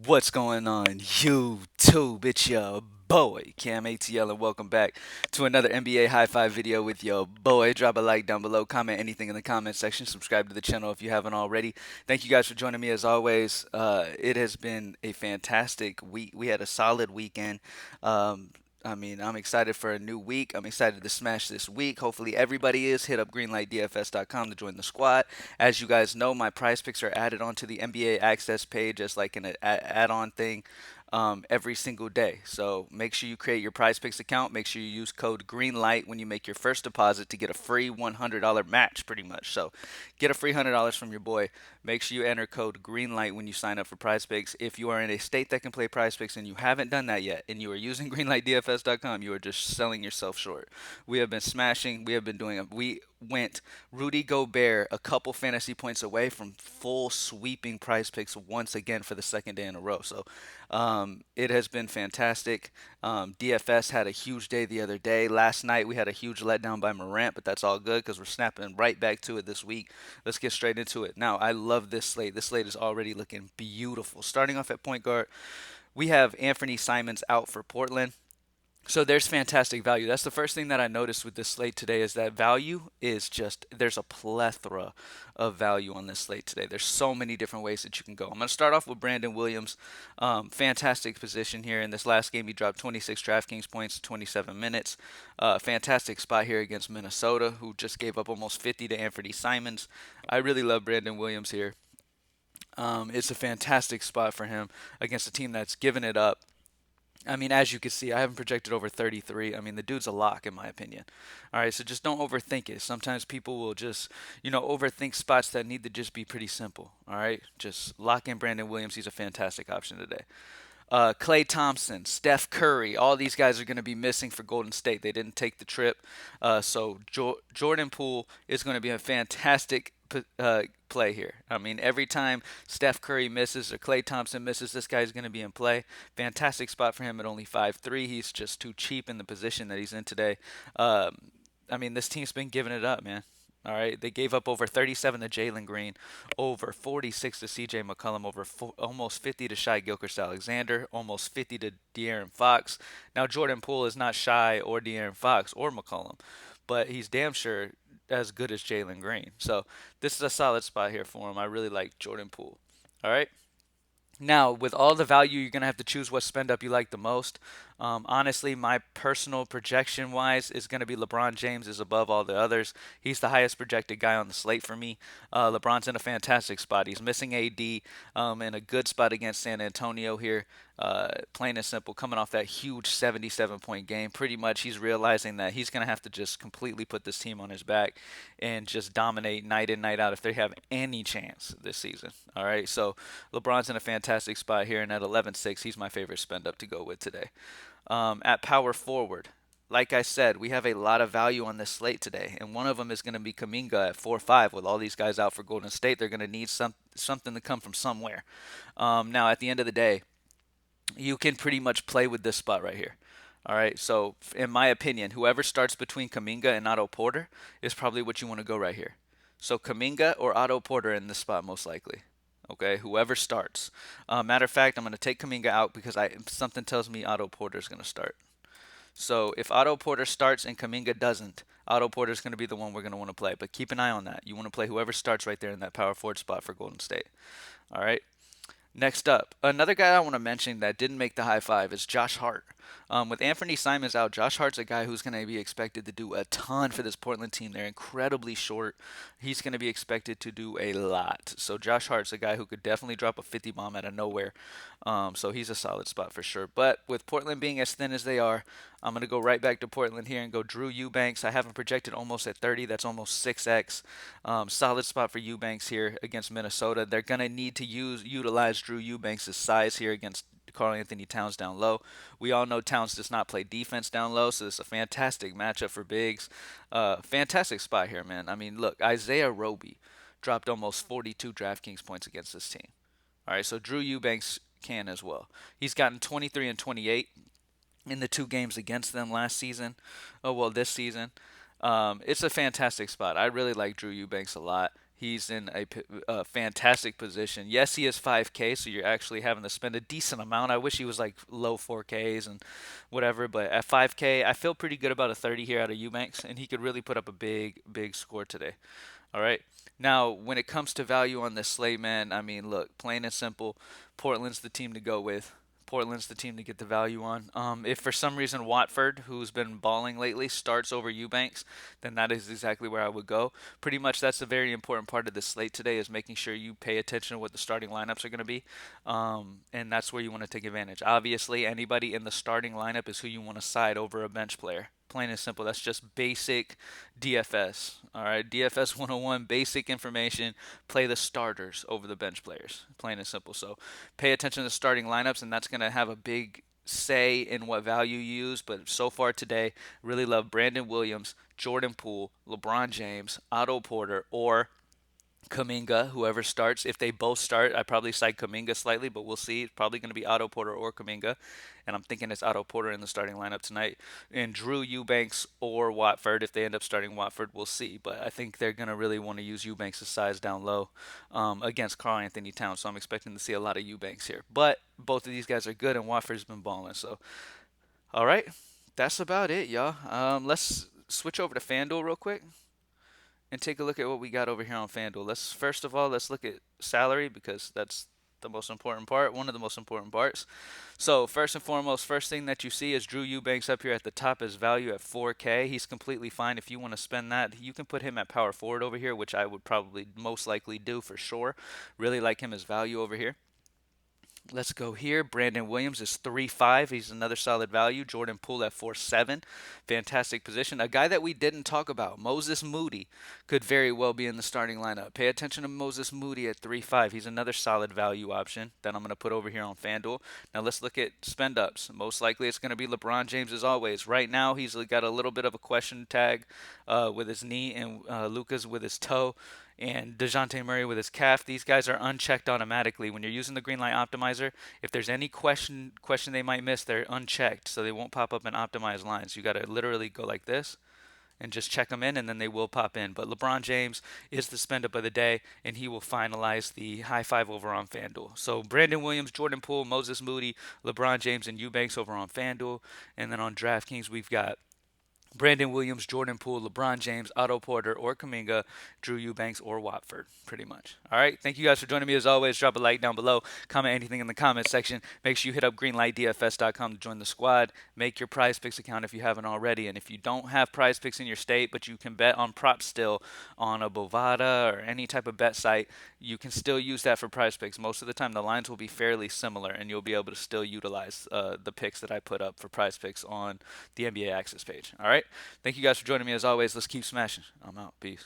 What's going on, YouTube? It's your boy, CamATL, and welcome back to another NBA High Five video with your boy. Drop a like down below, comment anything in the comment section, subscribe to the channel if you haven't already. Thank you guys for joining me as always. It has been a fantastic week. We had a solid weekend. Um, I'm excited for a new week. I'm excited to smash this week. Hopefully, everybody is. Hit up greenlightdfs.com to join the squad. As you guys know, my prize picks are added onto the NBA Access page as like an add-on thing every single day. So make sure you create your prize picks account. Make sure you use code GREENLIGHT when you make your first deposit to get a free $100 match, pretty much. So get a free $100 from your boy. Make sure you enter code GREENLIGHT when you sign up for prize picks. If you are in a state that can play prize picks and you haven't done that yet and you are using greenlightdfs.com, you are just selling yourself short. We have been smashing. We have been doing. We went Rudy Gobert a couple fantasy points away from full sweeping prize picks once again for the second day in a row. So it has been fantastic. DFS had a huge day the other day. Last night we had a huge letdown by Morant, but that's all good because we're snapping right back to it this week. Let's get straight into it. Now, I love this slate. This slate is already looking beautiful. Starting off at point guard, we have Anthony Simons out for Portland. So there's fantastic value. That's the first thing that I noticed with this slate today is that value is just there's a plethora of value on this slate today. There's so many different ways that you can go. I'm going to start off with Brandon Williams. Fantastic position here in this last game. He dropped 26 DraftKings points in 27 minutes. Fantastic spot here against Minnesota, who just gave up almost 50 to Anthony Simons. I really love Brandon Williams here. It's a fantastic spot for him against a team that's given it up. I mean, as you can see, I haven't projected over 33. I mean, the dude's a lock, in my opinion. All right, so just don't overthink it. Sometimes people will just, overthink spots that need to just be pretty simple. All right, just lock in Brandon Williams. He's a fantastic option today. Clay Thompson, Steph Curry, all these guys are going to be missing for Golden State. They didn't take the trip. So Jordan Poole is going to be a fantastic play here. I mean, every time Steph Curry misses or Clay Thompson misses, this guy's going to be in play. Fantastic spot for him at only 5'3". He's just too cheap in the position that he's in today. Um, I mean, this team's been giving it up, man. All right, they gave up over 37 to Jalen Green, over 46 to C.J. McCollum, over almost 50 to Shai Gilgeous-Alexander, almost 50 to De'Aaron Fox. Now Jordan Poole is not Shai or De'Aaron Fox or McCollum, but he's damn sure as good as Jalen Green. So this is a solid spot here for him. I really like Jordan Poole. All right. Now, with all the value, you're going to have to choose what spend up you like the most. Honestly, my personal projection wise is going to be LeBron James is above all the others. He's the highest projected guy on the slate for me. LeBron's in a fantastic spot. He's missing AD in a good spot against San Antonio here. Plain and simple, coming off that huge 77-point game. Pretty much he's realizing that he's going to have to just completely put this team on his back and just dominate night in, night out if they have any chance this season. All right, so LeBron's in a fantastic spot here, and at 11-6, he's my favorite spend up to go with today. At power forward, like I said, we have a lot of value on this slate today, and one of them is going to be Kaminga at 4-5. With all these guys out for Golden State, they're going to need something to come from somewhere. Now, at the end of the day, you can pretty much play with this spot right here. All right, so in my opinion, whoever starts between Kaminga and Otto Porter is probably what you want to go right here. So Kaminga or Otto Porter in this spot most likely. Okay, whoever starts. Matter of fact, I'm going to take Kaminga out because something tells me Otto Porter is going to start. So if Otto Porter starts and Kaminga doesn't, Otto Porter is going to be the one we're going to want to play. But keep an eye on that. You want to play whoever starts right there in that power forward spot for Golden State. All right. Next up, another guy I want to mention that didn't make the high five is Josh Hart. With Anthony Simons out, Josh Hart's a guy who's going to be expected to do a ton for this Portland team. They're incredibly short. He's going to be expected to do a lot. So Josh Hart's a guy who could definitely drop a 50 bomb out of nowhere. So he's a solid spot for sure. But with Portland being as thin as they are, I'm going to go right back to Portland here and go Drew Eubanks. I have him projected almost at 30. That's almost 6x. Solid spot for Eubanks here against Minnesota. They're going to need to utilize Drew Eubanks' size here against Karl Anthony Towns down low. We all know Towns does not play defense down low, so it's a fantastic matchup for bigs. Fantastic spot here, man. I mean, look, Isaiah Roby dropped almost 42 DraftKings points against this team. All right, so Drew Eubanks can as well. He's gotten 23 and 28 in the two games against them last season. Oh, well, this season. It's a fantastic spot. I really like Drew Eubanks a lot. He's in a fantastic position. Yes, he is 5K, so you're actually having to spend a decent amount. I wish he was like low 4Ks and whatever, but at 5K, I feel pretty good about a 30 here out of Eubanks, and he could really put up a big score today. All right. Now, when it comes to value on this slate, man, I mean, look, plain and simple, Portland's the team to go with. Portland's the team to get the value on. If for some reason Watford, who's been balling lately, starts over Eubanks, then that is exactly where I would go. Pretty much that's a very important part of the slate today is making sure you pay attention to what the starting lineups are going to be, and that's where you want to take advantage. Obviously, anybody in the starting lineup is who you want to side over a bench player. Plain and simple. That's just basic DFS. All right, DFS 101, basic information. Play the starters over the bench players. Plain and simple. So pay attention to the starting lineups, and that's going to have a big say in what value you use. But so far today, really love Brandon Williams, Jordan Poole, LeBron James, Otto Porter, or Kaminga, whoever starts. If they both start, I probably side Kaminga slightly, but we'll see. It's probably going to be Otto Porter or Kaminga, and I'm thinking it's Otto Porter in the starting lineup tonight. And Drew Eubanks or Watford, if they end up starting Watford, we'll see. But I think they're going to really want to use Eubanks' size down low against Karl Anthony Towns, so I'm expecting to see a lot of Eubanks here. But both of these guys are good, and Watford's been balling. So, all right, that's about it, y'all. Let's switch over to FanDuel real quick and take a look at what we got over here on FanDuel. Let's first of all let's look at salary because that's the most important part, one of the most important parts. So first and foremost, first thing that you see is Drew Eubanks up here at the top is value at 4K. He's completely fine. If you want to spend that, you can put him at power forward over here, which I would probably most likely do for sure. Really like him as value over here. Let's go here. Brandon Williams is 3.5. He's another solid value. Jordan Poole at 4.7. Fantastic position. A guy that we didn't talk about, Moses Moody, could very well be in the starting lineup. Pay attention to Moses Moody at 3.5. He's another solid value option that I'm going to put over here on FanDuel. Now let's look at spend ups. Most likely it's going to be LeBron James as always. Right now he's got a little bit of a question tag with his knee and Luka's with his toe and DeJounte Murray with his calf. These guys are unchecked automatically. When you're using the GreenLight optimizer, if there's any question they might miss, they're unchecked, so they won't pop up in optimized lines. You got to literally go like this and just check them in, and then they will pop in. But LeBron James is the spend up of the day, and he will finalize the high five over on FanDuel. So Brandon Williams, Jordan Poole, Moses Moody, LeBron James, and Eubanks over on FanDuel. And then on DraftKings, we've got Brandon Williams, Jordan Poole, LeBron James, Otto Porter, or Kaminga, Drew Eubanks, or Watford, pretty much. All right. Thank you guys for joining me as always. Drop a like down below. Comment anything in the comment section. Make sure you hit up greenlightdfs.com to join the squad. Make your PrizePicks account if you haven't already. And if you don't have PrizePicks in your state, but you can bet on props still on a Bovada or any type of bet site, you can still use that for PrizePicks. Most of the time, the lines will be fairly similar, and you'll be able to still utilize the picks that I put up for PrizePicks on the NBA Access page. All right. Thank you guys for joining me as always. Let's keep smashing. I'm out. Peace.